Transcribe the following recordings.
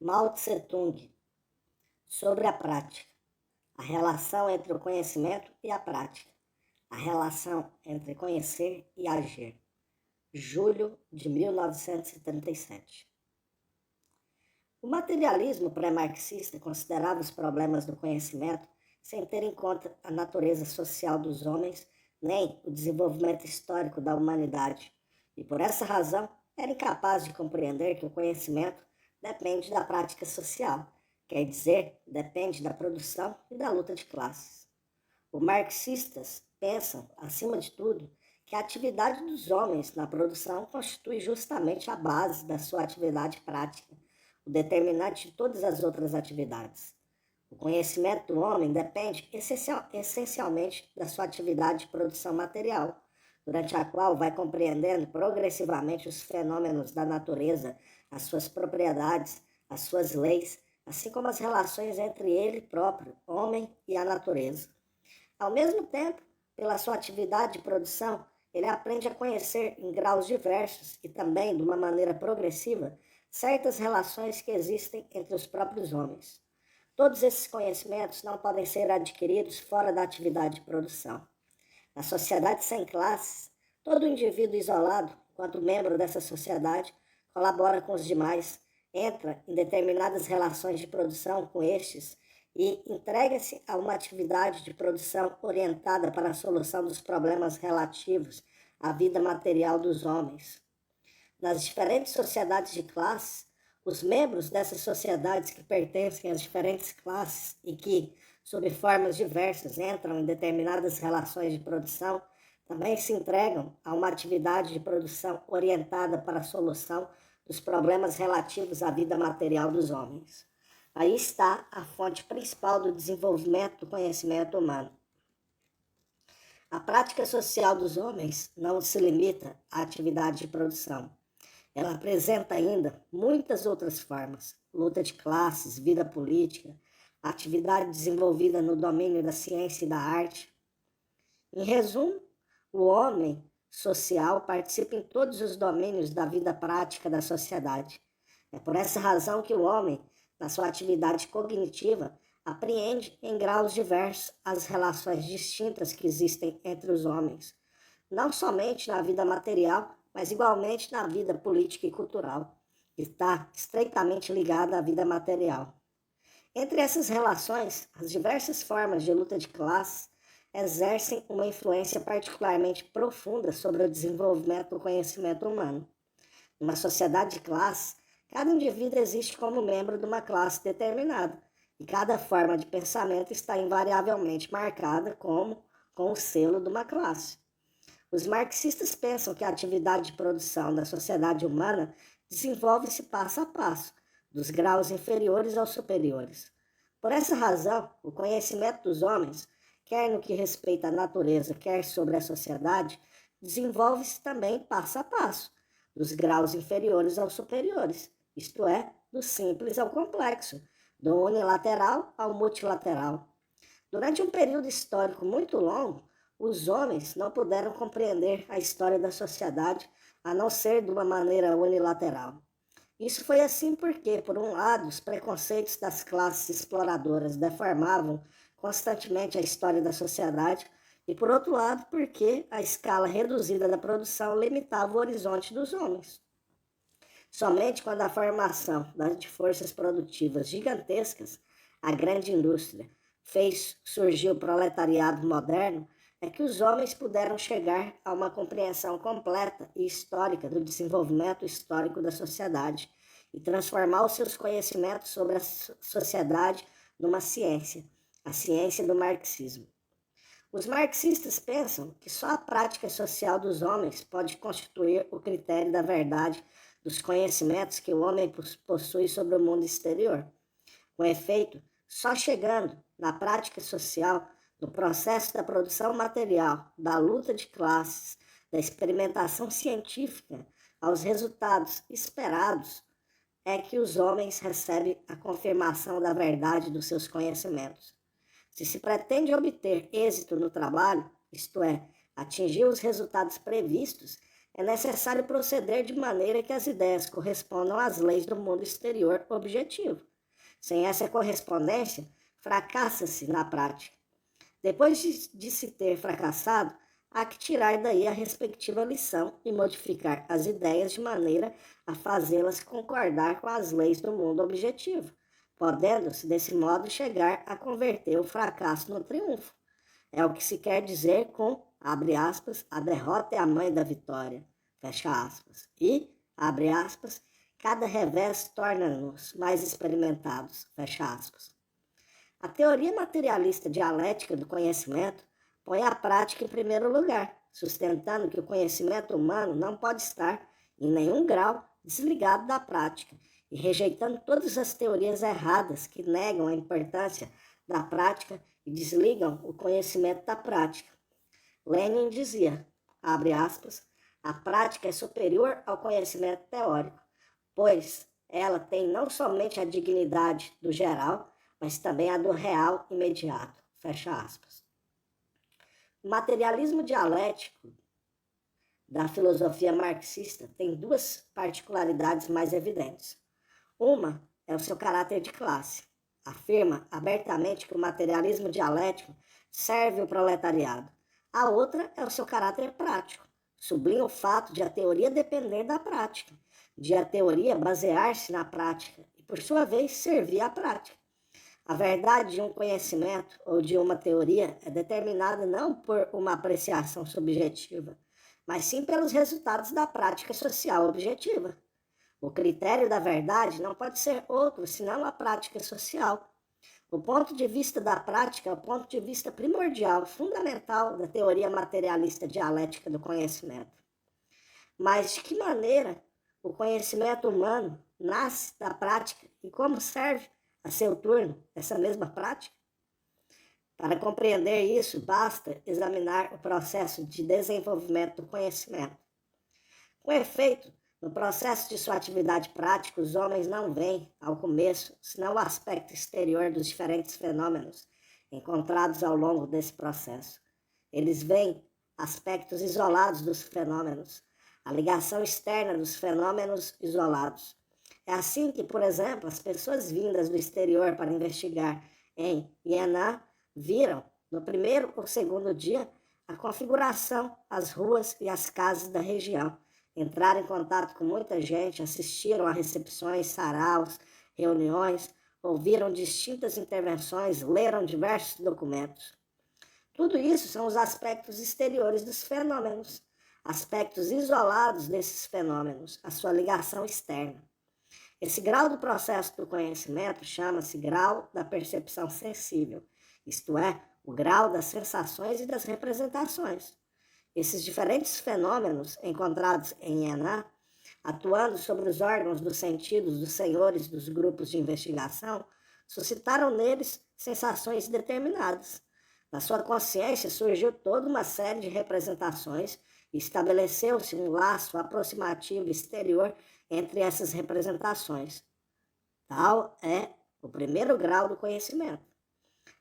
Mao Tse Tung, sobre a prática, a relação entre o conhecimento e a prática, a relação entre conhecer e agir. Julho de 1937. O materialismo pré-marxista considerava os problemas do conhecimento sem ter em conta a natureza social dos homens, nem o desenvolvimento histórico da humanidade, e por essa razão era incapaz de compreender que o conhecimento depende da prática social, quer dizer, depende da produção e da luta de classes. Os marxistas pensam, acima de tudo, que a atividade dos homens na produção constitui justamente a base da sua atividade prática, o determinante de todas as outras atividades. O conhecimento do homem depende essencialmente da sua atividade de produção material, durante a qual vai compreendendo progressivamente os fenômenos da natureza, as suas propriedades, as suas leis, assim como as relações entre ele próprio, homem, e a natureza. Ao mesmo tempo, pela sua atividade de produção, ele aprende a conhecer em graus diversos e também, de uma maneira progressiva, certas relações que existem entre os próprios homens. Todos esses conhecimentos não podem ser adquiridos fora da atividade de produção. Na sociedade sem classes, todo indivíduo isolado, enquanto membro dessa sociedade, colabora com os demais, entra em determinadas relações de produção com estes e entrega-se a uma atividade de produção orientada para a solução dos problemas relativos à vida material dos homens. Nas diferentes sociedades de classes, os membros dessas sociedades que pertencem às diferentes classes e que, sob formas diversas, entram em determinadas relações de produção, também se entregam a uma atividade de produção orientada para a solução dos problemas relativos à vida material dos homens. Aí está a fonte principal do desenvolvimento do conhecimento humano. A prática social dos homens não se limita à atividade de produção. Ela apresenta ainda muitas outras formas: luta de classes, vida política, atividade desenvolvida no domínio da ciência e da arte. Em resumo, o homem social participa em todos os domínios da vida prática da sociedade. É por essa razão que o homem, na sua atividade cognitiva, apreende em graus diversos as relações distintas que existem entre os homens, não somente na vida material, mas igualmente na vida política e cultural, que está estreitamente ligada à vida material. Entre essas relações, as diversas formas de luta de classes exercem uma influência particularmente profunda sobre o desenvolvimento do conhecimento humano. Numa sociedade de classes, cada indivíduo existe como membro de uma classe determinada, e cada forma de pensamento está invariavelmente marcada com o selo de uma classe. Os marxistas pensam que a atividade de produção da sociedade humana desenvolve-se passo a passo, dos graus inferiores aos superiores. Por essa razão, o conhecimento dos homens, quer no que respeita à natureza, quer sobre a sociedade, desenvolve-se também passo a passo, dos graus inferiores aos superiores, isto é, do simples ao complexo, do unilateral ao multilateral. Durante um período histórico muito longo, os homens não puderam compreender a história da sociedade a não ser de uma maneira unilateral. Isso foi assim porque, por um lado, os preconceitos das classes exploradoras deformavam constantemente a história da sociedade e, por outro lado, porque a escala reduzida da produção limitava o horizonte dos homens. Somente quando a formação de forças produtivas gigantescas, a grande indústria, fez surgir o proletariado moderno, é que os homens puderam chegar a uma compreensão completa e histórica do desenvolvimento histórico da sociedade e transformar os seus conhecimentos sobre a sociedade numa ciência, a ciência do marxismo. Os marxistas pensam que só a prática social dos homens pode constituir o critério da verdade dos conhecimentos que o homem possui sobre o mundo exterior. Com efeito, só chegando na prática social, no processo da produção material, da luta de classes, da experimentação científica, aos resultados esperados, é que os homens recebem a confirmação da verdade dos seus conhecimentos. Se se pretende obter êxito no trabalho, isto é, atingir os resultados previstos, é necessário proceder de maneira que as ideias correspondam às leis do mundo exterior objetivo. Sem essa correspondência, fracassa-se na prática. Depois de se ter fracassado, há que tirar daí a respectiva lição e modificar as ideias de maneira a fazê-las concordar com as leis do mundo objetivo, podendo-se desse modo chegar a converter o fracasso no triunfo. É o que se quer dizer com, abre aspas, a derrota é a mãe da vitória, fecha aspas, e, abre aspas, cada revés torna-nos mais experimentados, fecha aspas. A teoria materialista dialética do conhecimento põe a prática em primeiro lugar, sustentando que o conhecimento humano não pode estar, em nenhum grau, desligado da prática, e rejeitando todas as teorias erradas que negam a importância da prática e desligam o conhecimento da prática. Lenin dizia, abre aspas, a prática é superior ao conhecimento teórico, pois ela tem não somente a dignidade do geral, mas também a do real imediato, fecha aspas. O materialismo dialético da filosofia marxista tem duas particularidades mais evidentes. Uma é o seu caráter de classe. Afirma abertamente que o materialismo dialético serve o proletariado. A outra é o seu caráter prático. Sublinha o fato de a teoria depender da prática, de a teoria basear-se na prática e, por sua vez, servir à prática. A verdade de um conhecimento ou de uma teoria é determinada não por uma apreciação subjetiva, mas sim pelos resultados da prática social objetiva. O critério da verdade não pode ser outro senão a prática social. O ponto de vista da prática é o ponto de vista primordial, fundamental da teoria materialista dialética do conhecimento. Mas de que maneira o conhecimento humano nasce da prática e como serve a seu turno essa mesma prática? Para compreender isso, basta examinar o processo de desenvolvimento do conhecimento. Com efeito, no processo de sua atividade prática, os homens não veem, ao começo, senão o aspecto exterior dos diferentes fenômenos encontrados ao longo desse processo. Eles veem aspectos isolados dos fenômenos, a ligação externa dos fenômenos isolados. É assim que, por exemplo, as pessoas vindas do exterior para investigar em Yan'an viram, no primeiro ou segundo dia, a configuração, as ruas e as casas da região. Entraram em contato com muita gente, assistiram a recepções, saraus, reuniões, ouviram distintas intervenções, leram diversos documentos. Tudo isso são os aspectos exteriores dos fenômenos, aspectos isolados desses fenômenos, a sua ligação externa. Esse grau do processo do conhecimento chama-se grau da percepção sensível, isto é, o grau das sensações e das representações. Esses diferentes fenômenos encontrados em Yan'an, atuando sobre os órgãos dos sentidos dos senhores dos grupos de investigação, suscitaram neles sensações determinadas. Na sua consciência surgiu toda uma série de representações e estabeleceu-se um laço aproximativo exterior entre essas representações. Tal é o primeiro grau do conhecimento.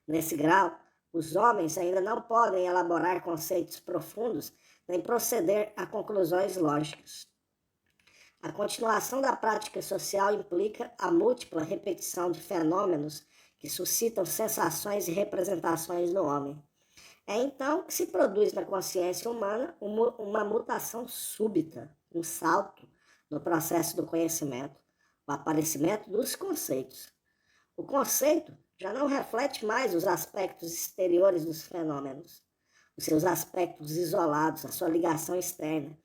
Nesse grau, os homens ainda não podem elaborar conceitos profundos nem proceder a conclusões lógicas. A continuação da prática social implica a múltipla repetição de fenômenos que suscitam sensações e representações no homem. É então que se produz na consciência humana uma mutação súbita, um salto no processo do conhecimento, o aparecimento dos conceitos. O conceito já não reflete mais os aspectos exteriores dos fenômenos, os seus aspectos isolados, a sua ligação externa.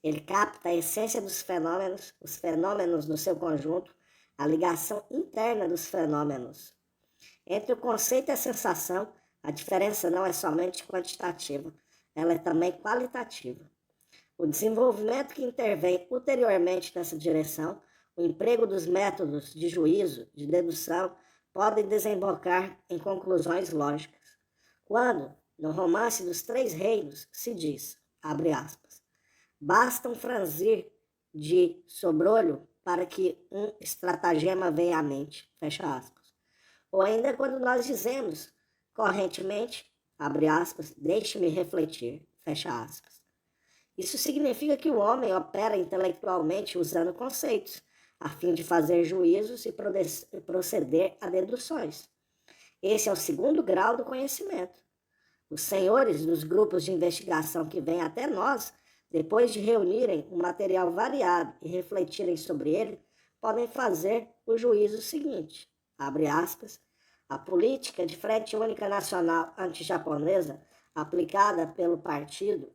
Ele capta a essência dos fenômenos, os fenômenos no seu conjunto, a ligação interna dos fenômenos. Entre o conceito e a sensação, a diferença não é somente quantitativa, ela é também qualitativa. O desenvolvimento que intervém ulteriormente nessa direção, o emprego dos métodos de juízo, de dedução, podem desembocar em conclusões lógicas. Quando, no Romance dos Três Reinos, se diz, abre aspas, basta um franzir de sobrolho para que um estratagema venha à mente, fecha aspas. Ou ainda quando nós dizemos, correntemente, abre aspas, deixe-me refletir, fecha aspas. Isso significa que o homem opera intelectualmente usando conceitos, a fim de fazer juízos e proceder a deduções. Esse é o segundo grau do conhecimento. Os senhores dos grupos de investigação que vêm até nós, depois de reunirem um material variado e refletirem sobre ele, podem fazer o juízo seguinte, abre aspas, a política de Frente Única Nacional Antijaponesa aplicada pelo Partido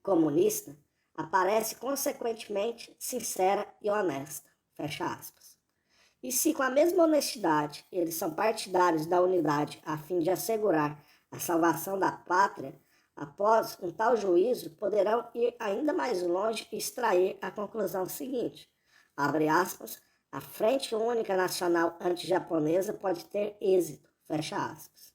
Comunista aparece consequentemente sincera e honesta, fecha aspas. E se com a mesma honestidade eles são partidários da unidade a fim de assegurar a salvação da pátria, após um tal juízo poderão ir ainda mais longe e extrair a conclusão seguinte, abre aspas, a Frente Única Nacional Antijaponesa pode ter êxito, fecha aspas.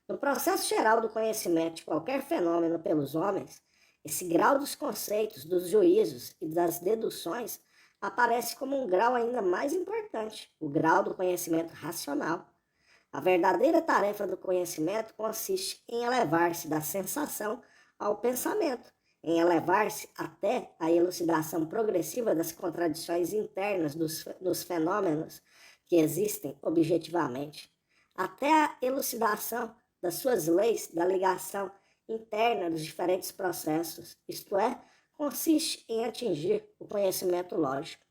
No processo geral do conhecimento de qualquer fenômeno pelos homens, esse grau dos conceitos, dos juízos e das deduções aparece como um grau ainda mais importante, o grau do conhecimento racional. A verdadeira tarefa do conhecimento consiste em elevar-se da sensação ao pensamento, em elevar-se até a elucidação progressiva das contradições internas dos fenômenos que existem objetivamente, até a elucidação das suas leis da ligação interna dos diferentes processos, isto é, consiste em atingir o conhecimento lógico.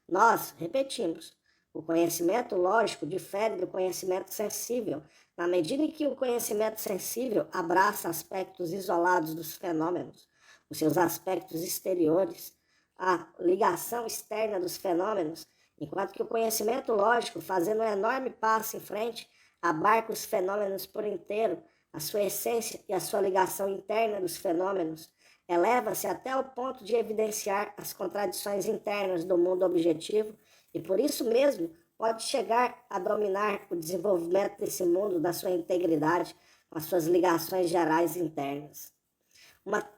Nós, repetimos, o conhecimento lógico difere do conhecimento sensível, na medida em que o conhecimento sensível abraça aspectos isolados dos fenômenos, os seus aspectos exteriores, a ligação externa dos fenômenos, enquanto que o conhecimento lógico, fazendo um enorme passo em frente, abarca os fenômenos por inteiro, a sua essência e a sua ligação interna dos fenômenos, eleva-se até o ponto de evidenciar as contradições internas do mundo objetivo e, por isso mesmo, pode chegar a dominar o desenvolvimento desse mundo da sua integridade com as suas ligações gerais internas. Uma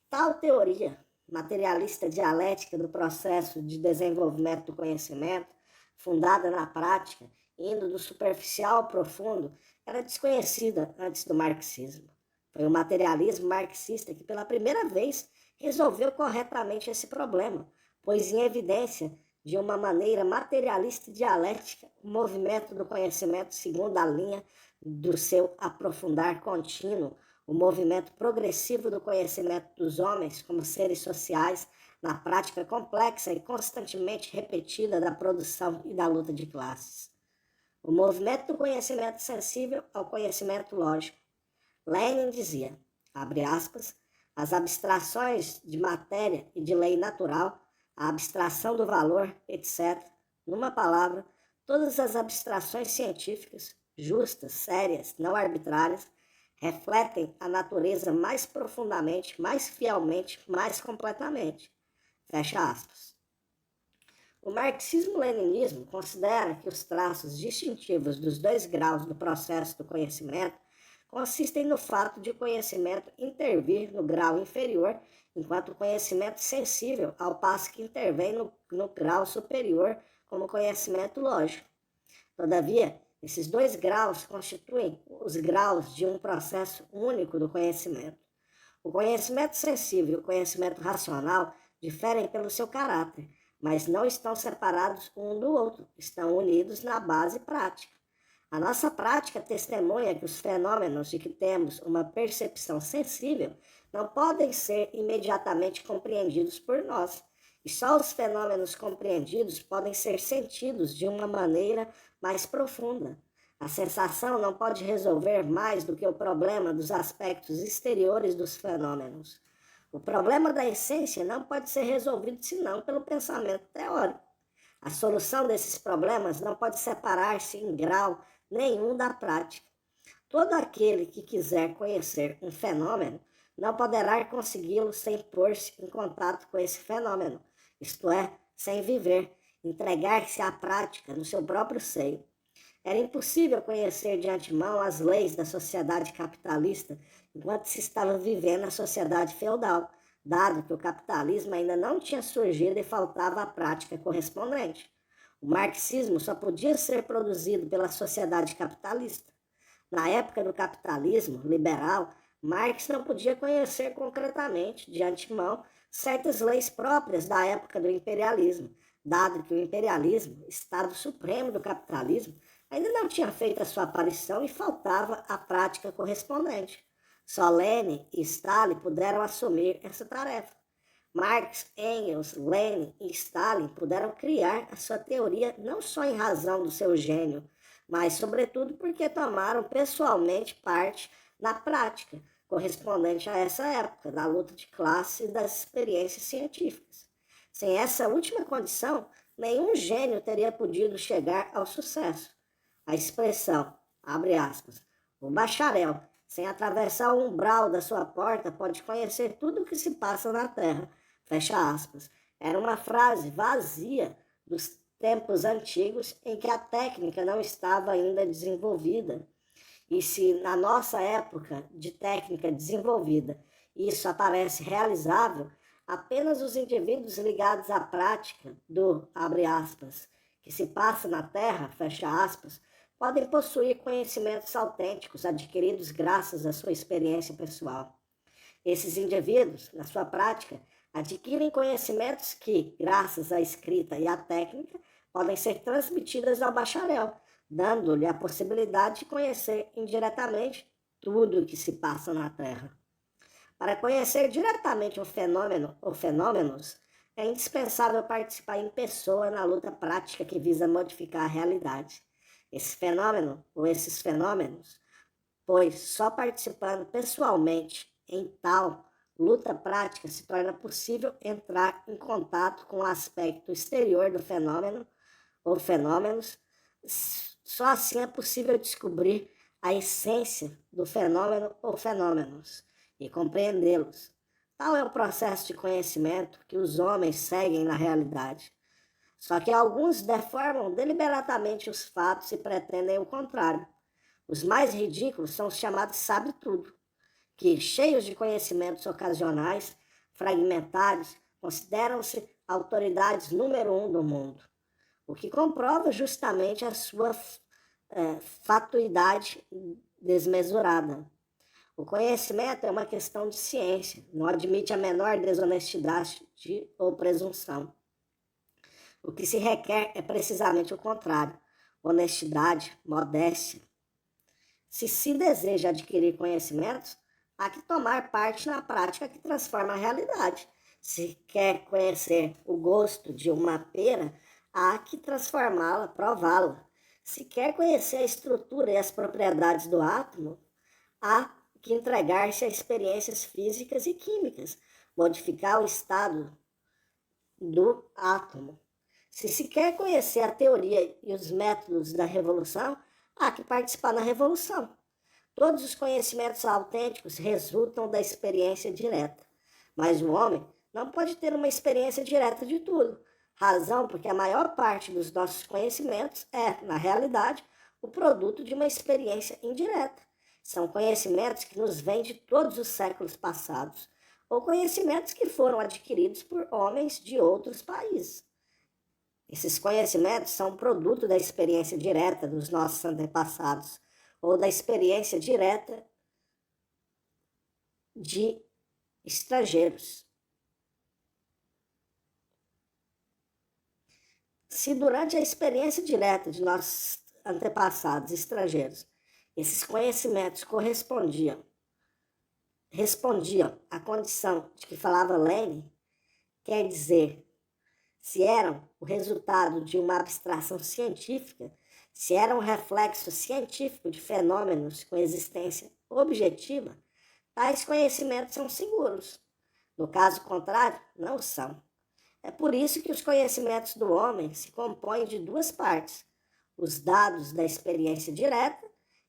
tal teoria materialista dialética do processo de desenvolvimento do conhecimento, fundada na prática, indo do superficial ao profundo, era desconhecida antes do marxismo. Foi o materialismo marxista que, pela primeira vez, resolveu corretamente esse problema, pôs em evidência, de uma maneira materialista e dialética, o movimento do conhecimento segundo a linha do seu aprofundar contínuo, o movimento progressivo do conhecimento dos homens como seres sociais na prática complexa e constantemente repetida da produção e da luta de classes. O movimento do conhecimento sensível ao conhecimento lógico. Lenin dizia, abre aspas, as abstrações de matéria e de lei natural, a abstração do valor, etc. Numa palavra, todas as abstrações científicas, justas, sérias, não arbitrárias, refletem a natureza mais profundamente, mais fielmente, mais completamente. Fecha aspas. O marxismo-leninismo considera que os traços distintivos dos dois graus do processo do conhecimento consistem no fato de o conhecimento intervir no grau inferior, enquanto o conhecimento sensível, ao passo que intervém no grau superior como conhecimento lógico. Todavia, esses dois graus constituem os graus de um processo único do conhecimento. O conhecimento sensível e o conhecimento racional diferem pelo seu caráter, mas não estão separados um do outro, estão unidos na base prática. A nossa prática testemunha que os fenômenos de que temos uma percepção sensível não podem ser imediatamente compreendidos por nós, e só os fenômenos compreendidos podem ser sentidos de uma maneira mais profunda. A sensação não pode resolver mais do que o problema dos aspectos exteriores dos fenômenos. O problema da essência não pode ser resolvido senão pelo pensamento teórico. A solução desses problemas não pode separar-se em grau nenhum da prática. Todo aquele que quiser conhecer um fenômeno não poderá consegui-lo sem pôr-se em contato com esse fenômeno, isto é, sem viver, entregar-se à prática no seu próprio seio. Era impossível conhecer de antemão as leis da sociedade capitalista enquanto se estava vivendo a sociedade feudal, dado que o capitalismo ainda não tinha surgido e faltava a prática correspondente. O marxismo só podia ser produzido pela sociedade capitalista. Na época do capitalismo liberal, Marx não podia conhecer concretamente, de antemão, certas leis próprias da época do imperialismo, dado que o imperialismo, estado supremo do capitalismo, ainda não tinha feito a sua aparição e faltava a prática correspondente. Só Lenin e Stalin puderam assumir essa tarefa. Marx, Engels, Lenin e Stalin puderam criar a sua teoria não só em razão do seu gênio, mas sobretudo porque tomaram pessoalmente parte na prática correspondente a essa época da luta de classe e das experiências científicas. Sem essa última condição, nenhum gênio teria podido chegar ao sucesso. A expressão, abre aspas, o bacharel, sem atravessar o umbral da sua porta, pode conhecer tudo o que se passa na Terra, fecha aspas. Era uma frase vazia dos tempos antigos em que a técnica não estava ainda desenvolvida. E se na nossa época de técnica desenvolvida isso aparece realizável, apenas os indivíduos ligados à prática do, abre aspas, que se passa na Terra, fecha aspas, podem possuir conhecimentos autênticos adquiridos graças à sua experiência pessoal. Esses indivíduos, na sua prática, adquirem conhecimentos que, graças à escrita e à técnica, podem ser transmitidas ao bacharel, dando-lhe a possibilidade de conhecer indiretamente tudo o que se passa na Terra. Para conhecer diretamente um fenômeno ou fenômenos, é indispensável participar em pessoa na luta prática que visa modificar a realidade. Esse fenômeno ou esses fenômenos, pois só participando pessoalmente em tal luta prática se torna possível entrar em contato com o aspecto exterior do fenômeno ou fenômenos. Só assim é possível descobrir a essência do fenômeno ou fenômenos e compreendê-los. Tal é o processo de conhecimento que os homens seguem na realidade. Só que alguns deformam deliberadamente os fatos e pretendem o contrário. Os mais ridículos são os chamados sabe-tudo, que, cheios de conhecimentos ocasionais, fragmentários, consideram-se autoridades número 1 do mundo, o que comprova justamente a sua fatuidade desmesurada. O conhecimento é uma questão de ciência, não admite a menor desonestidade ou presunção. O que se requer é precisamente o contrário, honestidade, modéstia. Se deseja adquirir conhecimentos, há que tomar parte na prática que transforma a realidade. Se quer conhecer o gosto de uma pera, há que transformá-la, prová-la. Se quer conhecer a estrutura e as propriedades do átomo, há que entregar-se a experiências físicas e químicas, modificar o estado do átomo. Se quer conhecer a teoria e os métodos da revolução, há que participar na revolução. Todos os conhecimentos autênticos resultam da experiência direta, mas o homem não pode ter uma experiência direta de tudo, razão porque a maior parte dos nossos conhecimentos é, na realidade, o produto de uma experiência indireta. São conhecimentos que nos vêm de todos os séculos passados, ou conhecimentos que foram adquiridos por homens de outros países. Esses conhecimentos são produto da experiência direta dos nossos antepassados, ou da experiência direta de estrangeiros. Se durante a experiência direta de nossos antepassados estrangeiros, esses conhecimentos respondiam à condição de que falava Lenin, quer dizer, se eram o resultado de uma abstração científica, se eram um reflexo científico de fenômenos com existência objetiva, tais conhecimentos são seguros. No caso contrário, não são. É por isso que os conhecimentos do homem se compõem de duas partes, os dados da experiência direta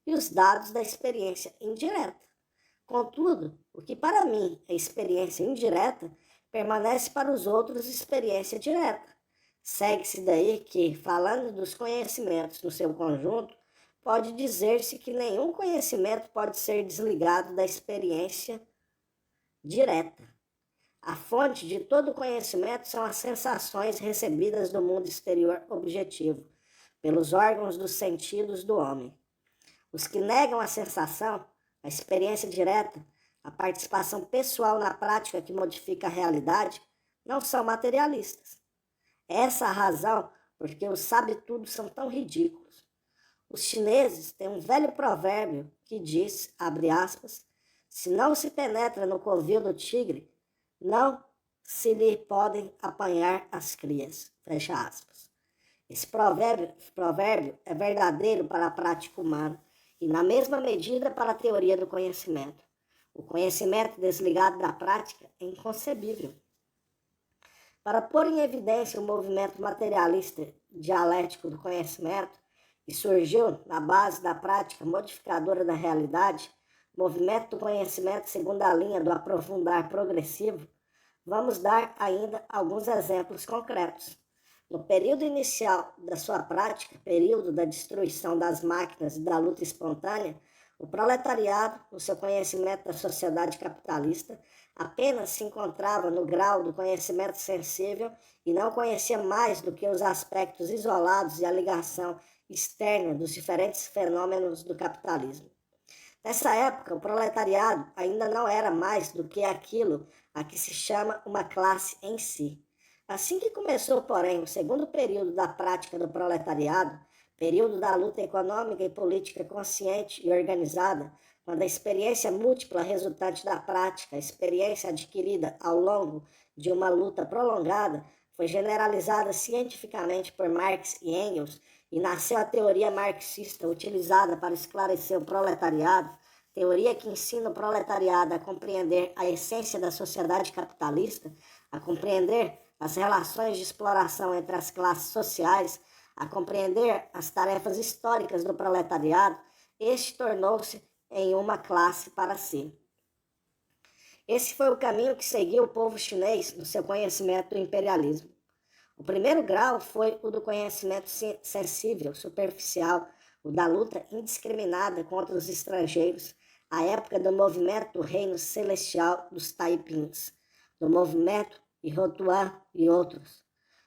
e os dados da experiência indireta. Contudo, o que para mim é experiência indireta, permanece para os outros experiência direta. Segue-se daí que, falando dos conhecimentos no seu conjunto, pode dizer-se que nenhum conhecimento pode ser desligado da experiência direta. A fonte de todo conhecimento são as sensações recebidas do mundo exterior objetivo, pelos órgãos dos sentidos do homem. Os que negam a sensação, a experiência direta, a participação pessoal na prática que modifica a realidade, não são materialistas. Essa é a razão porque os sabe-tudo são tão ridículos. Os chineses têm um velho provérbio que diz, abre aspas, se não se penetra no covil do tigre, não se lhe podem apanhar as crias, fecha aspas. Esse provérbio é verdadeiro para a prática humana e, na mesma medida, para a teoria do conhecimento. O conhecimento desligado da prática é inconcebível. Para pôr em evidência o movimento materialista dialético do conhecimento, que surgiu na base da prática modificadora da realidade, movimento do conhecimento segundo a linha do aprofundar progressivo, vamos dar ainda alguns exemplos concretos. No período inicial da sua prática, período da destruição das máquinas e da luta espontânea, o proletariado, no seu conhecimento da sociedade capitalista, apenas se encontrava no grau do conhecimento sensível e não conhecia mais do que os aspectos isolados e a ligação externa dos diferentes fenômenos do capitalismo. Nessa época, o proletariado ainda não era mais do que aquilo a que se chama uma classe em si. Assim que começou, porém, o segundo período da prática do proletariado, período da luta econômica e política consciente e organizada, quando a experiência múltipla resultante da prática, a experiência adquirida ao longo de uma luta prolongada, foi generalizada cientificamente por Marx e Engels e nasceu a teoria marxista utilizada para esclarecer o proletariado, teoria que ensina o proletariado a compreender a essência da sociedade capitalista, a compreender as relações de exploração entre as classes sociais, a compreender as tarefas históricas do proletariado, este tornou-se em uma classe para si. Esse foi o caminho que seguiu o povo chinês no seu conhecimento do imperialismo. O primeiro grau foi o do conhecimento sensível, superficial, o da luta indiscriminada contra os estrangeiros, a época do movimento do reino celestial dos Taipings, do movimento Irotuan e outros.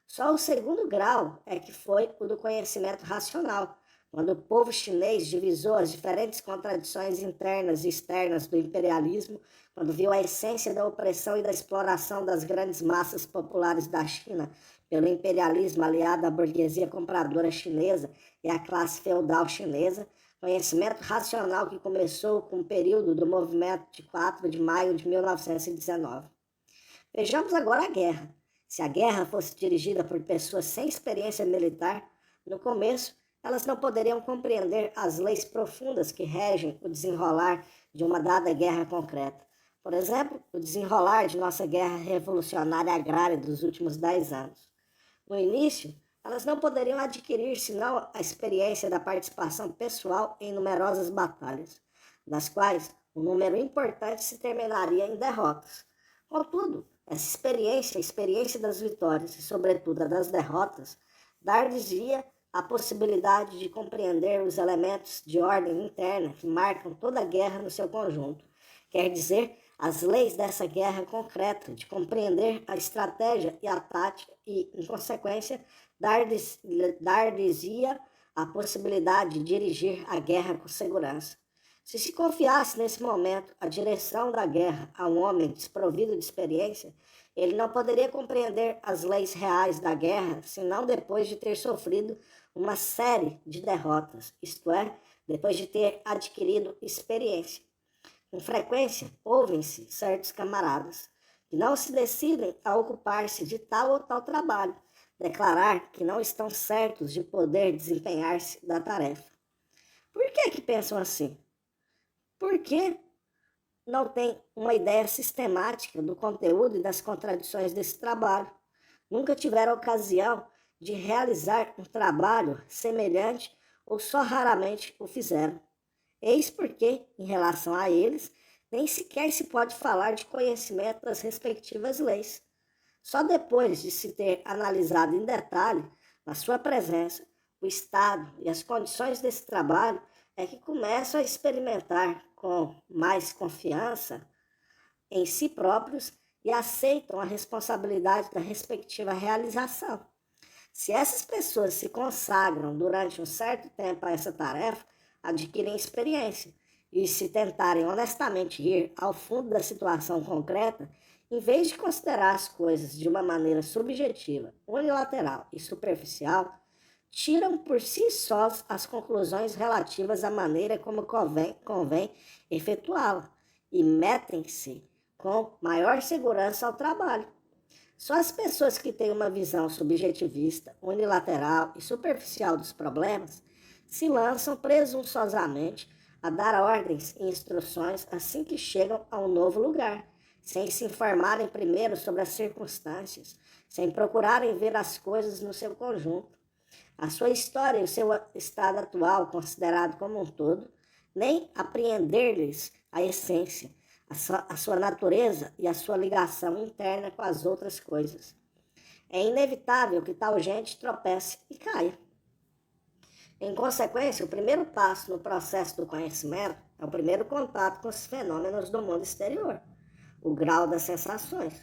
Só o segundo grau é que foi o do conhecimento racional, quando o povo chinês divisou as diferentes contradições internas e externas do imperialismo, quando viu a essência da opressão e da exploração das grandes massas populares da China pelo imperialismo aliado à burguesia compradora chinesa e à classe feudal chinesa, conhecimento racional que começou com o período do movimento de 4 de maio de 1919. Vejamos agora a guerra. Se a guerra fosse dirigida por pessoas sem experiência militar, no começo, elas não poderiam compreender as leis profundas que regem o desenrolar de uma dada guerra concreta. Por exemplo, o desenrolar de nossa guerra revolucionária agrária dos últimos 10 anos. No início, elas não poderiam adquirir senão a experiência da participação pessoal em numerosas batalhas, das quais um número importante se terminaria em derrotas. Contudo, essa experiência, a experiência das vitórias e, sobretudo, a das derrotas, dar-lhes-ia a possibilidade de compreender os elementos de ordem interna que marcam toda a guerra no seu conjunto. Quer dizer, as leis dessa guerra concreta, de compreender a estratégia e a tática e, em consequência, dar-lhes-ia a possibilidade de dirigir a guerra com segurança. Se confiasse nesse momento a direção da guerra a um homem desprovido de experiência, ele não poderia compreender as leis reais da guerra, senão depois de ter sofrido uma série de derrotas, isto é, depois de ter adquirido experiência. Com frequência, ouvem-se certos camaradas que não se decidem a ocupar-se de tal ou tal trabalho, declarar que não estão certos de poder desempenhar-se da tarefa. Por que pensam assim? Porque não tem uma ideia sistemática do conteúdo e das contradições desse trabalho. Nunca tiveram ocasião de realizar um trabalho semelhante ou só raramente o fizeram. Eis porque, em relação a eles, nem sequer se pode falar de conhecimento das respectivas leis. Só depois de se ter analisado em detalhe, na sua presença, o estado e as condições desse trabalho, é que começam a experimentar com mais confiança em si próprios e aceitam a responsabilidade da respectiva realização. Se essas pessoas se consagram durante um certo tempo a essa tarefa, adquirem experiência e se tentarem honestamente ir ao fundo da situação concreta, em vez de considerar as coisas de uma maneira subjetiva, unilateral e superficial, tiram por si sós as conclusões relativas à maneira como convém efetuá-la e metem-se com maior segurança ao trabalho. Só as pessoas que têm uma visão subjetivista, unilateral e superficial dos problemas se lançam presunçosamente a dar ordens e instruções assim que chegam a um novo lugar, sem se informarem primeiro sobre as circunstâncias, sem procurarem ver as coisas no seu conjunto, a sua história e o seu estado atual considerado como um todo, nem apreender-lhes a essência, a sua natureza e a sua ligação interna com as outras coisas. É inevitável que tal gente tropece e caia. Em consequência, o primeiro passo no processo do conhecimento é o primeiro contato com os fenômenos do mundo exterior, o grau das sensações.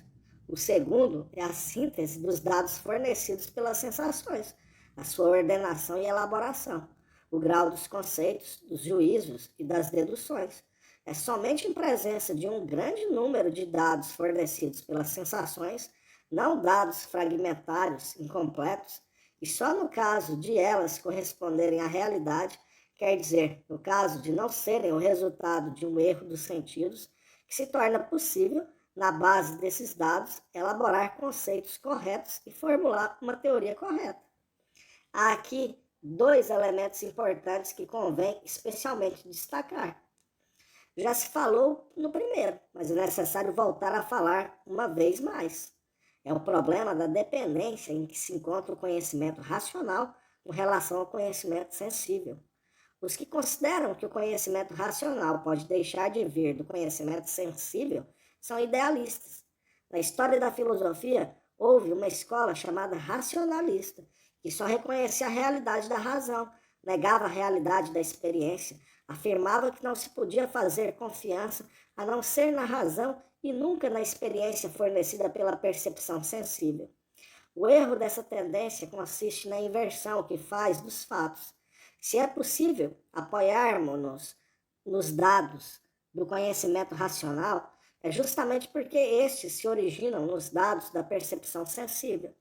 O segundo é a síntese dos dados fornecidos pelas sensações, a sua ordenação e elaboração, o grau dos conceitos, dos juízos e das deduções. É somente em presença de um grande número de dados fornecidos pelas sensações, não dados fragmentários, incompletos, e só no caso de elas corresponderem à realidade, quer dizer, no caso de não serem o resultado de um erro dos sentidos, que se torna possível, na base desses dados, elaborar conceitos corretos e formular uma teoria correta. Há aqui dois elementos importantes que convém especialmente destacar. Já se falou no primeiro, mas é necessário voltar a falar uma vez mais. É o problema da dependência em que se encontra o conhecimento racional com relação ao conhecimento sensível. Os que consideram que o conhecimento racional pode deixar de vir do conhecimento sensível são idealistas. Na história da filosofia, houve uma escola chamada racionalista, que só reconhecia a realidade da razão, negava a realidade da experiência, afirmava que não se podia fazer confiança a não ser na razão e nunca na experiência fornecida pela percepção sensível. O erro dessa tendência consiste na inversão que faz dos fatos. Se é possível apoiarmos-nos nos dados do conhecimento racional, é justamente porque estes se originam nos dados da percepção sensível.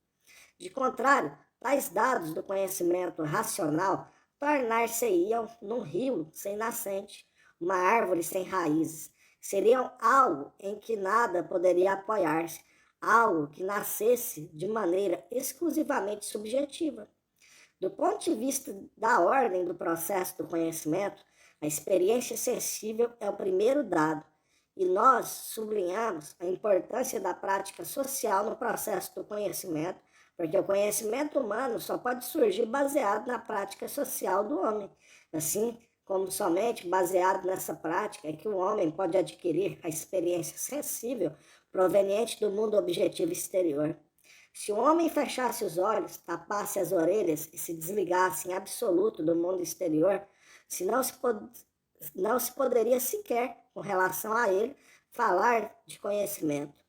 De contrário, tais dados do conhecimento racional tornar-se-iam num rio sem nascente, uma árvore sem raízes. Seriam algo em que nada poderia apoiar-se, algo que nascesse de maneira exclusivamente subjetiva. Do ponto de vista da ordem do processo do conhecimento, a experiência sensível é o primeiro dado, e nós sublinhamos a importância da prática social no processo do conhecimento, porque o conhecimento humano só pode surgir baseado na prática social do homem. Assim como somente baseado nessa prática é que o homem pode adquirir a experiência sensível proveniente do mundo objetivo exterior. Se o homem fechasse os olhos, tapasse as orelhas e se desligasse em absoluto do mundo exterior, não se poderia sequer, com relação a ele, falar de conhecimento.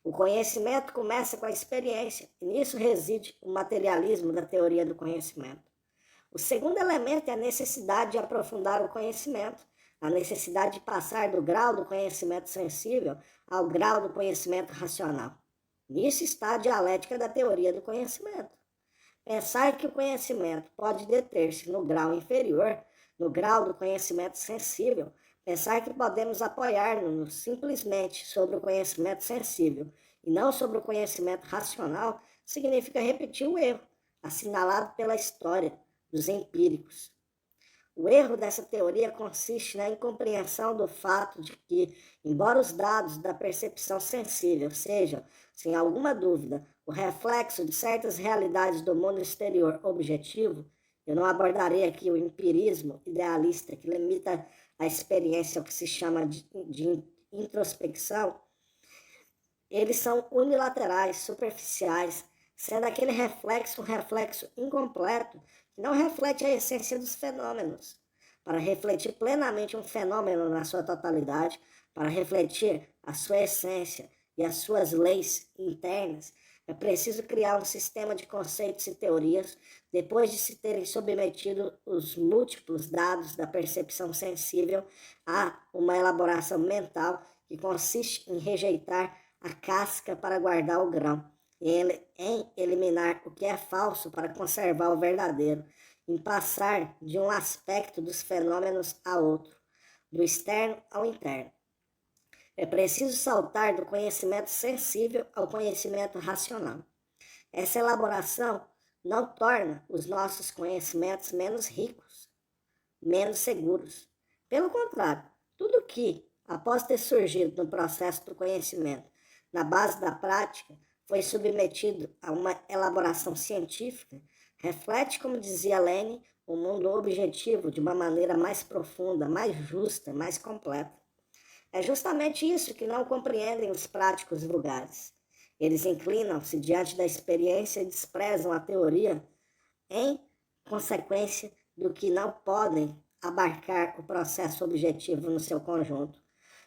O conhecimento começa com a experiência, e nisso reside o materialismo da teoria do conhecimento. O segundo elemento é a necessidade de aprofundar o conhecimento, a necessidade de passar do grau do conhecimento sensível ao grau do conhecimento racional. Nisso está a dialética da teoria do conhecimento. Pensar que o conhecimento pode deter-se no grau inferior, no grau do conhecimento sensível, pensar que podemos apoiar-nos simplesmente sobre o conhecimento sensível e não sobre o conhecimento racional, significa repetir o erro, assinalado pela história dos empíricos. O erro dessa teoria consiste na incompreensão do fato de que, embora os dados da percepção sensível sejam, sem alguma dúvida, o reflexo de certas realidades do mundo exterior objetivo, eu não abordarei aqui o empirismo idealista que limita a experiência ao que se chama de introspecção, eles são unilaterais, superficiais, sendo aquele reflexo um reflexo incompleto que não reflete a essência dos fenômenos. Para refletir plenamente um fenômeno na sua totalidade, para refletir a sua essência e as suas leis internas, É preciso criar um sistema de conceitos e teorias, depois de se terem submetido os múltiplos dados da percepção sensível a uma elaboração mental que consiste em rejeitar a casca para guardar o grão, em eliminar o que é falso para conservar o verdadeiro, em passar de um aspecto dos fenômenos a outro, do externo ao interno. É preciso saltar do conhecimento sensível ao conhecimento racional. Essa elaboração não torna os nossos conhecimentos menos ricos, menos seguros. Pelo contrário, tudo que, após ter surgido no processo do conhecimento, na base da prática, foi submetido a uma elaboração científica, reflete, como dizia Lênin, o mundo objetivo de uma maneira mais profunda, mais justa, mais completa. É justamente isso que não compreendem os práticos vulgares. Eles inclinam-se diante da experiência e desprezam a teoria em consequência do que não podem abarcar o processo objetivo no seu conjunto.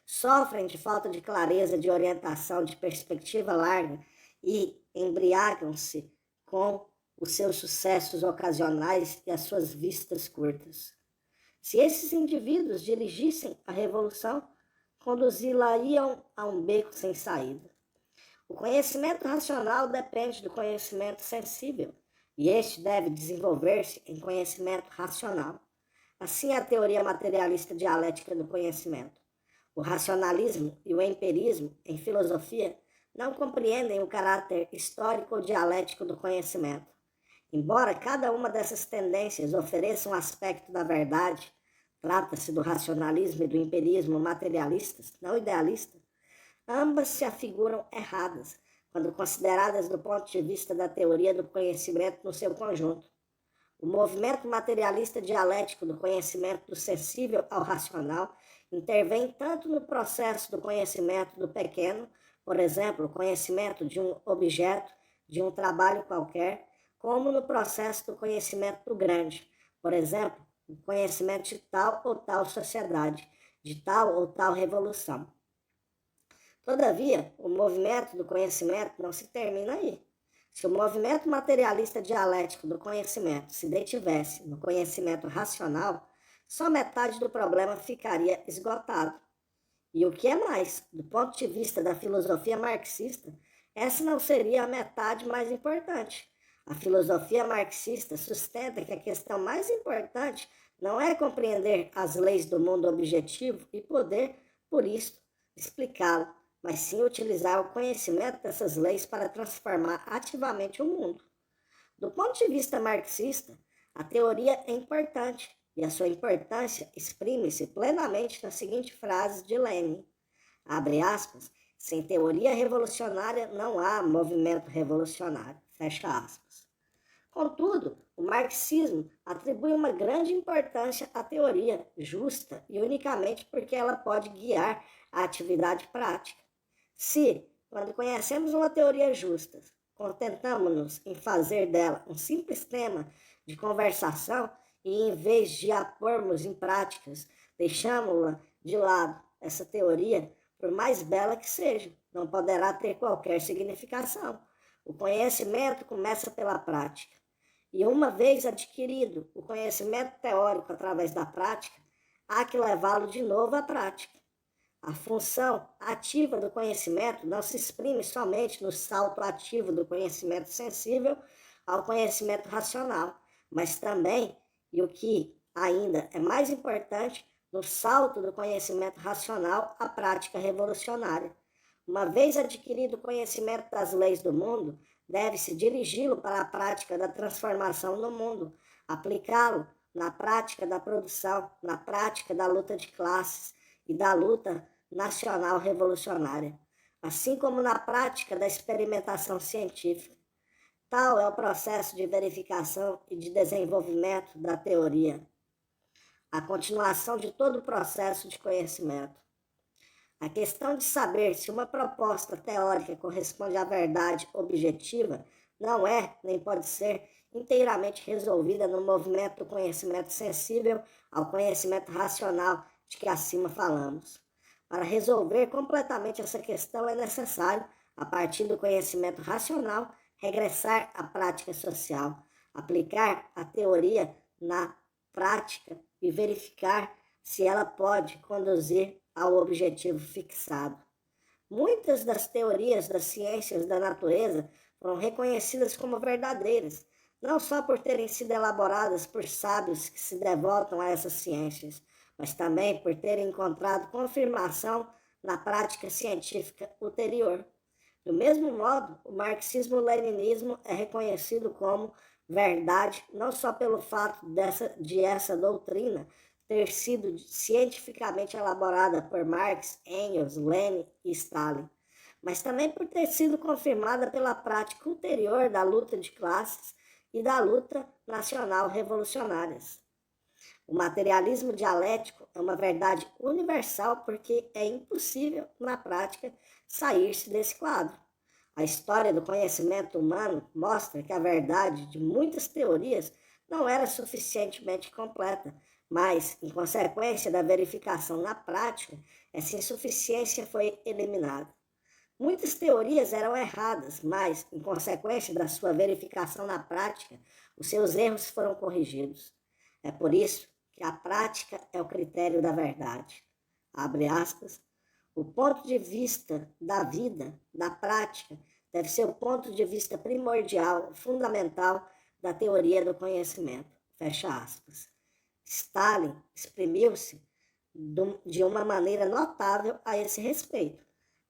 Sofrem de falta de clareza, de orientação, de perspectiva larga e embriagam-se com os seus sucessos ocasionais e as suas vistas curtas. Se esses indivíduos dirigissem a revolução, conduzi-la-iam a um beco sem saída. O conhecimento racional depende do conhecimento sensível, e este deve desenvolver-se em conhecimento racional. Assim é a teoria materialista dialética do conhecimento. O racionalismo e o empirismo, em filosofia, não compreendem o caráter histórico ou dialético do conhecimento. Embora cada uma dessas tendências ofereça um aspecto da verdade, trata-se do racionalismo e do empirismo materialistas, não idealistas, ambas se afiguram erradas, quando consideradas do ponto de vista da teoria do conhecimento no seu conjunto. O movimento materialista dialético do conhecimento do sensível ao racional intervém tanto no processo do conhecimento do pequeno, por exemplo, o conhecimento de um objeto, de um trabalho qualquer, como no processo do conhecimento do grande, por exemplo, o conhecimento de tal ou tal sociedade, de tal ou tal revolução. Todavia, o movimento do conhecimento não se termina aí. Se o movimento materialista dialético do conhecimento se detivesse no conhecimento racional, só metade do problema ficaria esgotado. E o que é mais, do ponto de vista da filosofia marxista, essa não seria a metade mais importante. A filosofia marxista sustenta que a questão mais importante não é compreender as leis do mundo objetivo e poder, por isso, explicá-lo, mas sim utilizar o conhecimento dessas leis para transformar ativamente o mundo. Do ponto de vista marxista, a teoria é importante, e a sua importância exprime-se plenamente na seguinte frase de Lenin, abre aspas, sem teoria revolucionária não há movimento revolucionário, fecha aspas. Contudo, o marxismo atribui uma grande importância à teoria, justa e unicamente porque ela pode guiar a atividade prática. Se, quando conhecemos uma teoria justa, contentamos-nos em fazer dela um simples tema de conversação e, em vez de a pormos em práticas, deixamos-la de lado, essa teoria, por mais bela que seja, não poderá ter qualquer significação. O conhecimento começa pela prática. E uma vez adquirido o conhecimento teórico através da prática, há que levá-lo de novo à prática. A função ativa do conhecimento não se exprime somente no salto ativo do conhecimento sensível ao conhecimento racional, mas também, e o que ainda é mais importante, no salto do conhecimento racional à prática revolucionária. Uma vez adquirido o conhecimento das leis do mundo, deve-se dirigi-lo para a prática da transformação no mundo, aplicá-lo na prática da produção, na prática da luta de classes e da luta nacional revolucionária, assim como na prática da experimentação científica. Tal é o processo de verificação e de desenvolvimento da teoria, a continuação de todo o processo de conhecimento. A questão de saber se uma proposta teórica corresponde à verdade objetiva não é, nem pode ser, inteiramente resolvida no movimento do conhecimento sensível ao conhecimento racional de que acima falamos. Para resolver completamente essa questão é necessário, a partir do conhecimento racional, regressar à prática social, aplicar a teoria na prática e verificar se ela pode conduzir ao objetivo fixado. Muitas das teorias das ciências da natureza foram reconhecidas como verdadeiras, não só por terem sido elaboradas por sábios que se devotam a essas ciências, mas também por terem encontrado confirmação na prática científica ulterior. Do mesmo modo, o marxismo-leninismo é reconhecido como verdade não só pelo fato de essa doutrina ter sido cientificamente elaborada por Marx, Engels, Lenin e Stalin, mas também por ter sido confirmada pela prática ulterior da luta de classes e da luta nacional revolucionárias. O materialismo dialético é uma verdade universal porque é impossível, na prática, sair-se desse quadro. A história do conhecimento humano mostra que a verdade de muitas teorias não era suficientemente completa, mas, em consequência da verificação na prática, essa insuficiência foi eliminada. Muitas teorias eram erradas, mas, em consequência da sua verificação na prática, os seus erros foram corrigidos. É por isso que a prática é o critério da verdade. Abre aspas. O ponto de vista da vida, da prática, deve ser o ponto de vista primordial, fundamental da teoria do conhecimento. Fecha aspas. Stalin exprimiu-se de uma maneira notável a esse respeito.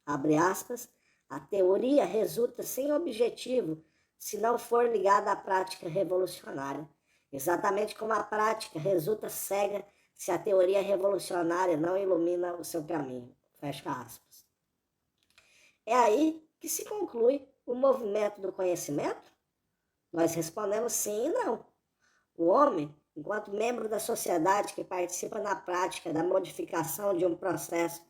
Abre aspas, a teoria resulta sem objetivo se não for ligada à prática revolucionária, exatamente como a prática resulta cega se a teoria revolucionária não ilumina o seu caminho. Fecha aspas. É aí que se conclui o movimento do conhecimento? Nós respondemos sim e não. O homem, enquanto membro da sociedade que participa na prática da modificação de um processo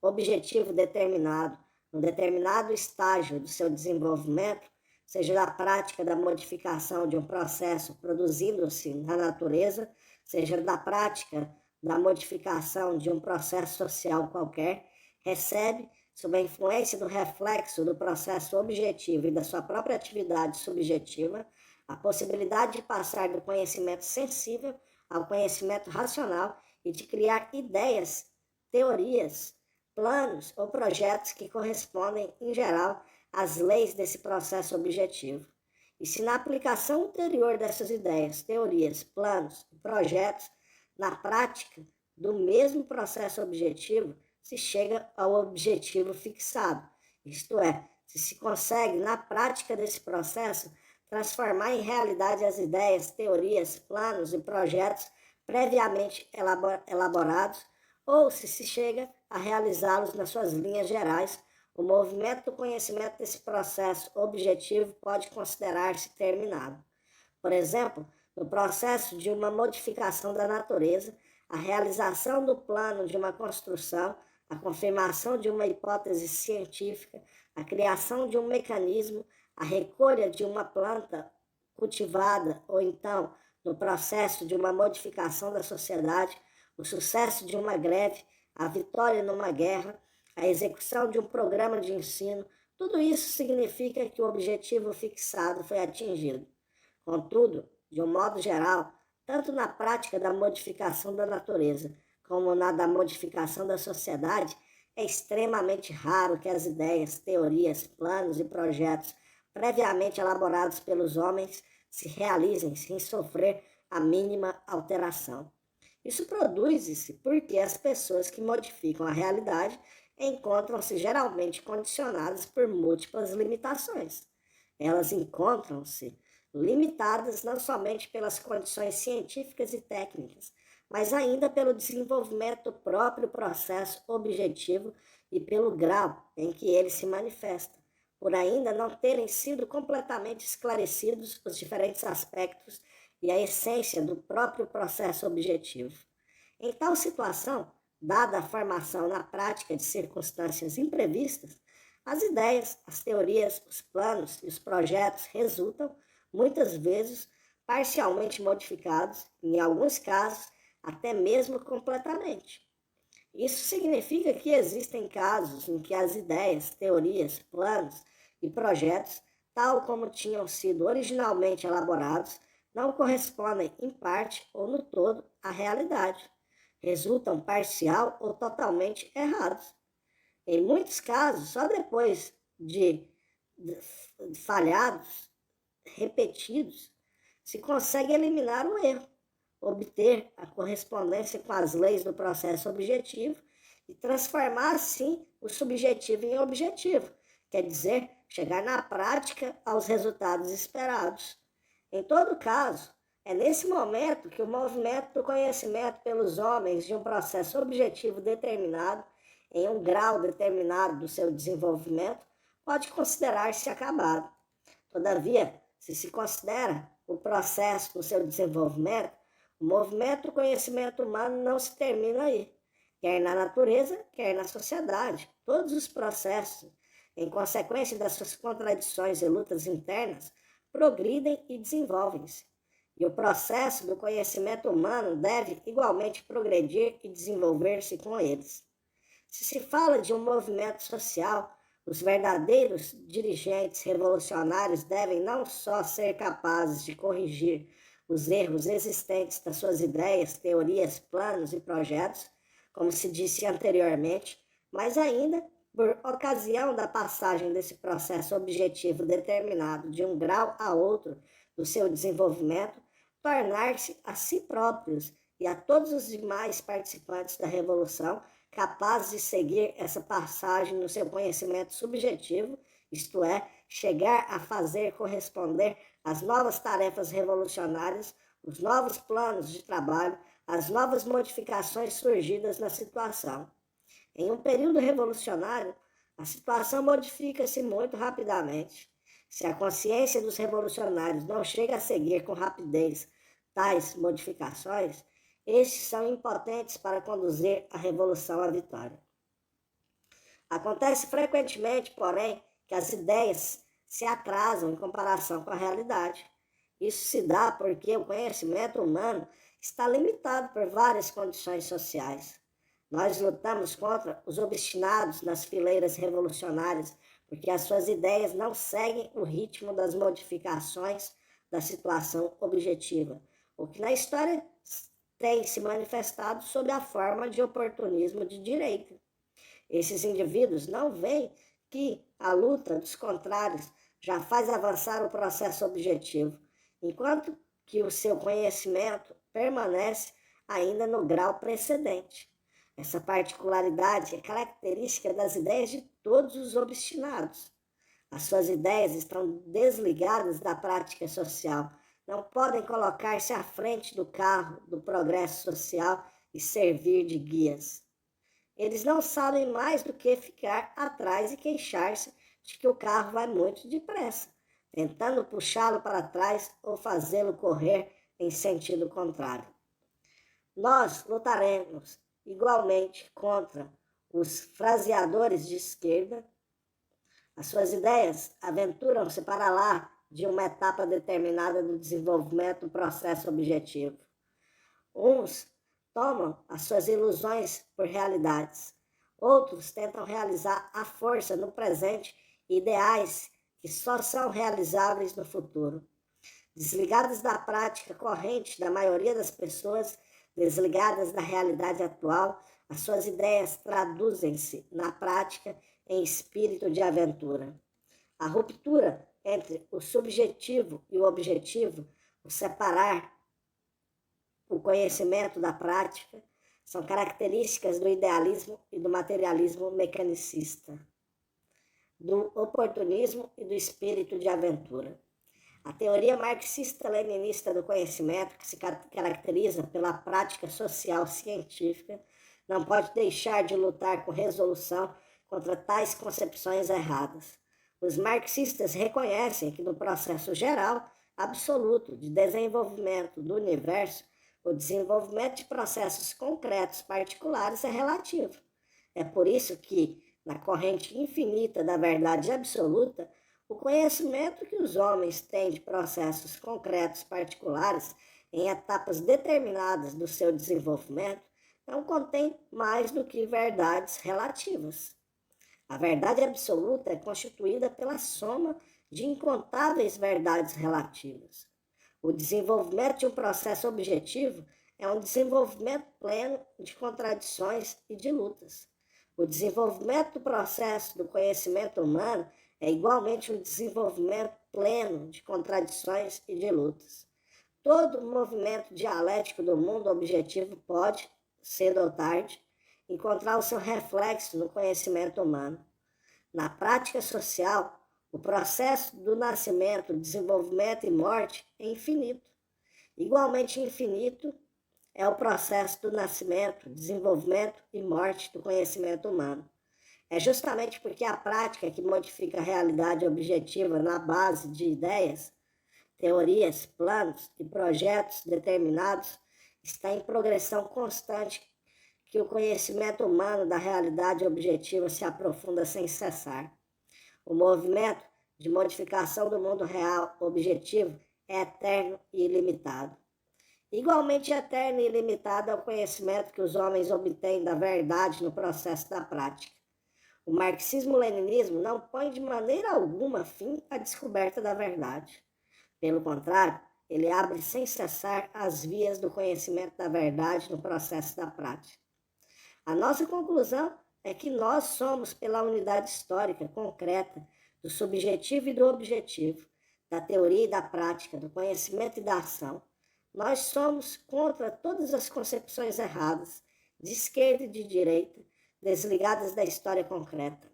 objetivo determinado, num determinado estágio do seu desenvolvimento, seja na prática da modificação de um processo produzindo-se na natureza, seja na prática da modificação de um processo social qualquer, recebe, sob a influência do reflexo do processo objetivo e da sua própria atividade subjetiva, a possibilidade de passar do conhecimento sensível ao conhecimento racional e de criar ideias, teorias, planos ou projetos que correspondem, em geral, às leis desse processo objetivo. E se na aplicação ulterior dessas ideias, teorias, planos e projetos, na prática do mesmo processo objetivo, se chega ao objetivo fixado, isto é, se consegue, na prática desse processo, transformar em realidade as ideias, teorias, planos e projetos previamente elaborados, ou se chega a realizá-los nas suas linhas gerais, o movimento do conhecimento desse processo objetivo pode considerar-se terminado. Por exemplo, no processo de uma modificação da natureza, a realização do plano de uma construção, a confirmação de uma hipótese científica, a criação de um mecanismo, a recolha de uma planta cultivada, ou então, no processo de uma modificação da sociedade, o sucesso de uma greve, a vitória numa guerra, a execução de um programa de ensino, tudo isso significa que o objetivo fixado foi atingido. Contudo, de um modo geral, tanto na prática da modificação da natureza como na da modificação da sociedade, é extremamente raro que as ideias, teorias, planos e projetos previamente elaborados pelos homens se realizem sem sofrer a mínima alteração. Isso produz-se porque as pessoas que modificam a realidade encontram-se geralmente condicionadas por múltiplas limitações. Elas encontram-se limitadas não somente pelas condições científicas e técnicas, mas ainda pelo desenvolvimento do próprio processo objetivo e pelo grau em que ele se manifesta, por ainda não terem sido completamente esclarecidos os diferentes aspectos e a essência do próprio processo objetivo. Em tal situação, dada a formação na prática de circunstâncias imprevistas, as ideias, as teorias, os planos e os projetos resultam, muitas vezes, parcialmente modificados, em alguns casos, até mesmo completamente. Isso significa que existem casos em que as ideias, teorias, planos e projetos tal como tinham sido originalmente elaborados, não correspondem em parte ou no todo à realidade. Resultam parcial ou totalmente errados. Em muitos casos, só depois de falhados repetidos, se consegue eliminar o erro, obter a correspondência com as leis do processo objetivo e transformar, assim, o subjetivo em objetivo, quer dizer, chegar na prática aos resultados esperados. Em todo caso, é nesse momento que o movimento do conhecimento pelos homens de um processo objetivo determinado, em um grau determinado do seu desenvolvimento, pode considerar-se acabado. Todavia, se considera o processo do seu desenvolvimento, o movimento do conhecimento humano não se termina aí, quer na natureza, quer na sociedade. Todos os processos, em consequência das suas contradições e lutas internas, progridem e desenvolvem-se. E o processo do conhecimento humano deve igualmente progredir e desenvolver-se com eles. Se fala de um movimento social, os verdadeiros dirigentes revolucionários devem não só ser capazes de corrigir os erros existentes das suas ideias, teorias, planos e projetos, como se disse anteriormente, mas ainda, por ocasião da passagem desse processo objetivo determinado de um grau a outro do seu desenvolvimento, tornar-se a si próprios e a todos os demais participantes da revolução capazes de seguir essa passagem no seu conhecimento subjetivo, isto é, chegar a fazer corresponder às novas tarefas revolucionárias, os novos planos de trabalho, as novas modificações surgidas na situação. Em um período revolucionário, a situação modifica-se muito rapidamente. Se a consciência dos revolucionários não chega a seguir com rapidez tais modificações, estes são impotentes para conduzir a revolução à vitória. Acontece frequentemente, porém, que as ideias se atrasam em comparação com a realidade. Isso se dá porque o conhecimento humano está limitado por várias condições sociais. Nós lutamos contra os obstinados nas fileiras revolucionárias porque as suas ideias não seguem o ritmo das modificações da situação objetiva, o que na história tem se manifestado sob a forma de oportunismo de direita. Esses indivíduos não veem que a luta dos contrários já faz avançar o processo objetivo, enquanto que o seu conhecimento permanece ainda no grau precedente. Essa particularidade é característica das ideias de todos os obstinados. As suas ideias estão desligadas da prática social, não podem colocar-se à frente do carro do progresso social e servir de guias. Eles não sabem mais do que ficar atrás e queixar-se de que o carro vai muito depressa, tentando puxá-lo para trás ou fazê-lo correr em sentido contrário. Nós lutaremos igualmente contra os fraseadores de esquerda. As suas ideias aventuram-se para lá de uma etapa determinada do desenvolvimento do processo objetivo. Uns tomam as suas ilusões por realidades. Outros tentam realizar à força no presente ideais que só são realizáveis no futuro. Desligadas da prática corrente da maioria das pessoas, desligadas da realidade atual, as suas ideias traduzem-se na prática em espírito de aventura. A ruptura entre o subjetivo e o objetivo, o separar o conhecimento da prática, são características do idealismo e do materialismo mecanicista, do oportunismo e do espírito de aventura. A teoria marxista-leninista do conhecimento, que se caracteriza pela prática social científica, não pode deixar de lutar com resolução contra tais concepções erradas. Os marxistas reconhecem que no processo geral, absoluto de desenvolvimento do universo, o desenvolvimento de processos concretos particulares é relativo. É por isso que, na corrente infinita da verdade absoluta, o conhecimento que os homens têm de processos concretos particulares em etapas determinadas do seu desenvolvimento não contém mais do que verdades relativas. A verdade absoluta é constituída pela soma de incontáveis verdades relativas. O desenvolvimento de um processo objetivo é um desenvolvimento pleno de contradições e de lutas. O desenvolvimento do processo do conhecimento humano é igualmente um desenvolvimento pleno de contradições e de lutas. Todo movimento dialético do mundo objetivo pode, cedo ou tarde, encontrar o seu reflexo no conhecimento humano. Na prática social, o processo do nascimento, desenvolvimento e morte é infinito. Igualmente infinito é o processo do nascimento, desenvolvimento e morte do conhecimento humano. É justamente porque a prática que modifica a realidade objetiva na base de ideias, teorias, planos e projetos determinados está em progressão constante que o conhecimento humano da realidade objetiva se aprofunda sem cessar. O movimento de modificação do mundo real objetivo é eterno e ilimitado. Igualmente eterno e ilimitado é o conhecimento que os homens obtêm da verdade no processo da prática. O marxismo-leninismo não põe de maneira alguma fim à descoberta da verdade. Pelo contrário, ele abre sem cessar as vias do conhecimento da verdade no processo da prática. A nossa conclusão é que nós somos pela unidade histórica concreta do subjetivo e do objetivo, da teoria e da prática, do conhecimento e da ação. Nós somos contra todas as concepções erradas, de esquerda e de direita, desligadas da história concreta.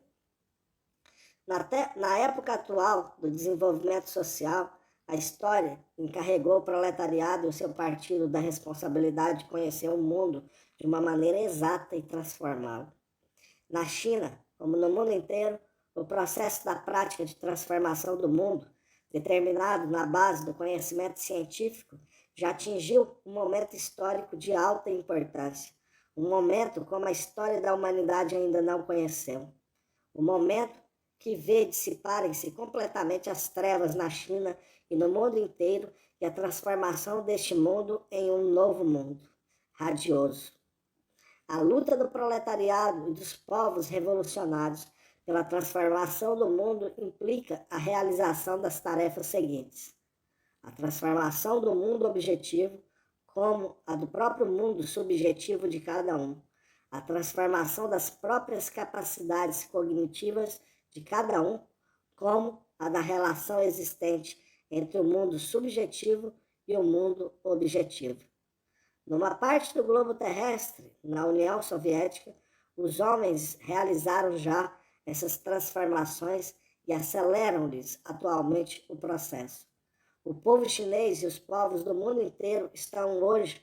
Na época atual do desenvolvimento social, a história encarregou o proletariado e o seu partido da responsabilidade de conhecer o mundo de uma maneira exata e transformá-lo. Na China, como no mundo inteiro, o processo da prática de transformação do mundo, determinado na base do conhecimento científico, já atingiu um momento histórico de alta importância, um momento como a história da humanidade ainda não conheceu. Um momento que vê dissiparem-se completamente as trevas na China e no mundo inteiro e a transformação deste mundo em um novo mundo, radioso. A luta do proletariado e dos povos revolucionários pela transformação do mundo implica a realização das tarefas seguintes: a transformação do mundo objetivo, como a do próprio mundo subjetivo de cada um, a transformação das próprias capacidades cognitivas de cada um, como a da relação existente entre o mundo subjetivo e o mundo objetivo. Numa parte do globo terrestre, na União Soviética, os homens realizaram já essas transformações e aceleram-lhes atualmente o processo. O povo chinês e os povos do mundo inteiro estão hoje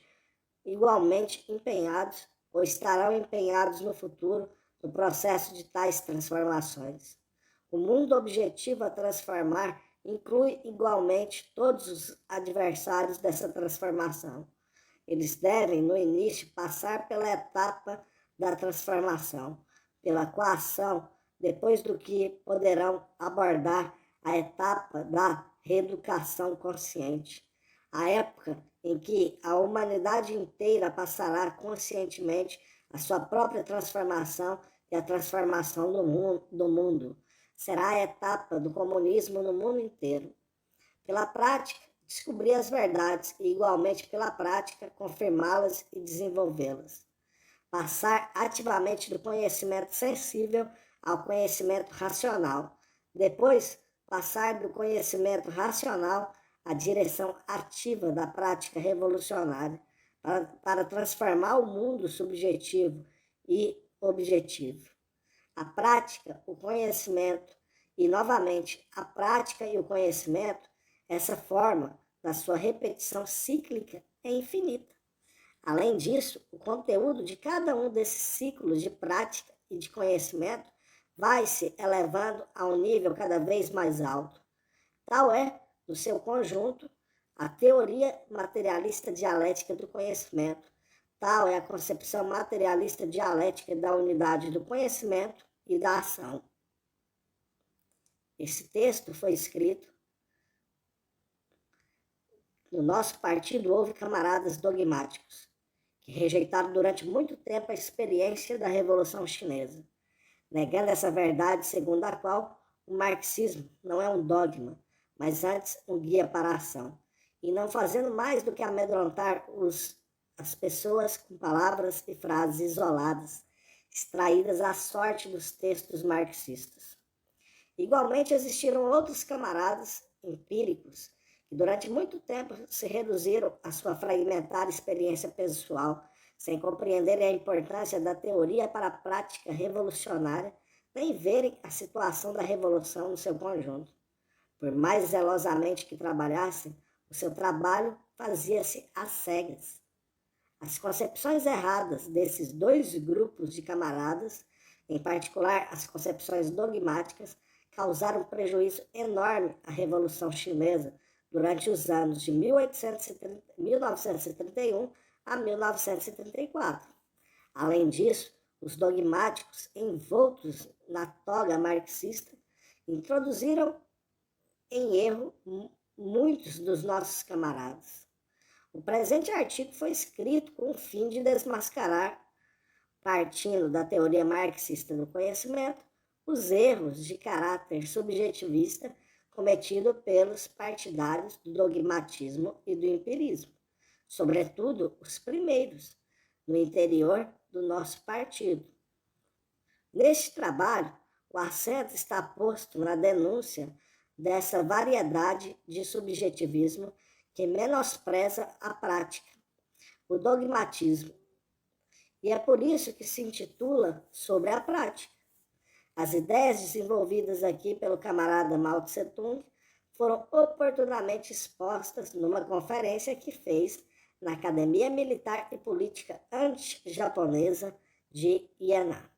igualmente empenhados ou estarão empenhados no futuro no processo de tais transformações. O mundo objetivo a transformar inclui igualmente todos os adversários dessa transformação. Eles devem, no início, passar pela etapa da transformação, pela coação, depois do que poderão abordar a etapa da reeducação consciente, a época em que a humanidade inteira passará conscientemente a sua própria transformação e a transformação do mundo. Será a etapa do comunismo no mundo inteiro. Pela prática, descobrir as verdades e, igualmente pela prática, confirmá-las e desenvolvê-las. Passar ativamente do conhecimento sensível ao conhecimento racional. Depois, passar do conhecimento racional à direção ativa da prática revolucionária, para transformar o mundo subjetivo e objetivo. A prática, o conhecimento e, novamente, a prática e o conhecimento, essa forma da sua repetição cíclica é infinita. Além disso, o conteúdo de cada um desses ciclos de prática e de conhecimento vai se elevando a um nível cada vez mais alto. Tal é, no seu conjunto, a teoria materialista dialética do conhecimento. Tal é a concepção materialista dialética da unidade do conhecimento e da ação. Esse texto foi escrito no nosso partido. Houve camaradas dogmáticos que rejeitaram durante muito tempo a experiência da Revolução Chinesa, negando essa verdade segundo a qual o marxismo não é um dogma, mas antes um guia para a ação, e não fazendo mais do que amedrontar as pessoas com palavras e frases isoladas, extraídas à sorte dos textos marxistas. Igualmente existiram outros camaradas empíricos que durante muito tempo se reduziram à sua fragmentada experiência pessoal, sem compreenderem a importância da teoria para a prática revolucionária, nem verem a situação da revolução no seu conjunto. Por mais zelosamente que trabalhassem, o seu trabalho fazia-se às cegas. As concepções erradas desses dois grupos de camaradas, em particular as concepções dogmáticas, causaram um prejuízo enorme à Revolução Chinesa durante os anos de 1931 a 1934. Além disso, os dogmáticos envoltos na toga marxista introduziram em erro muitos dos nossos camaradas. O presente artigo foi escrito com o fim de desmascarar, partindo da teoria marxista do conhecimento, os erros de caráter subjetivista cometidos pelos partidários do dogmatismo e do empirismo, sobretudo os primeiros, no interior do nosso partido. Neste trabalho, o acento está posto na denúncia dessa variedade de subjetivismo que menospreza a prática, o dogmatismo. E é por isso que se intitula Sobre a Prática. As ideias desenvolvidas aqui pelo camarada Mao Tse-tung foram oportunamente expostas numa conferência que fez na Academia Militar e Política Anti-Japonesa de Iena.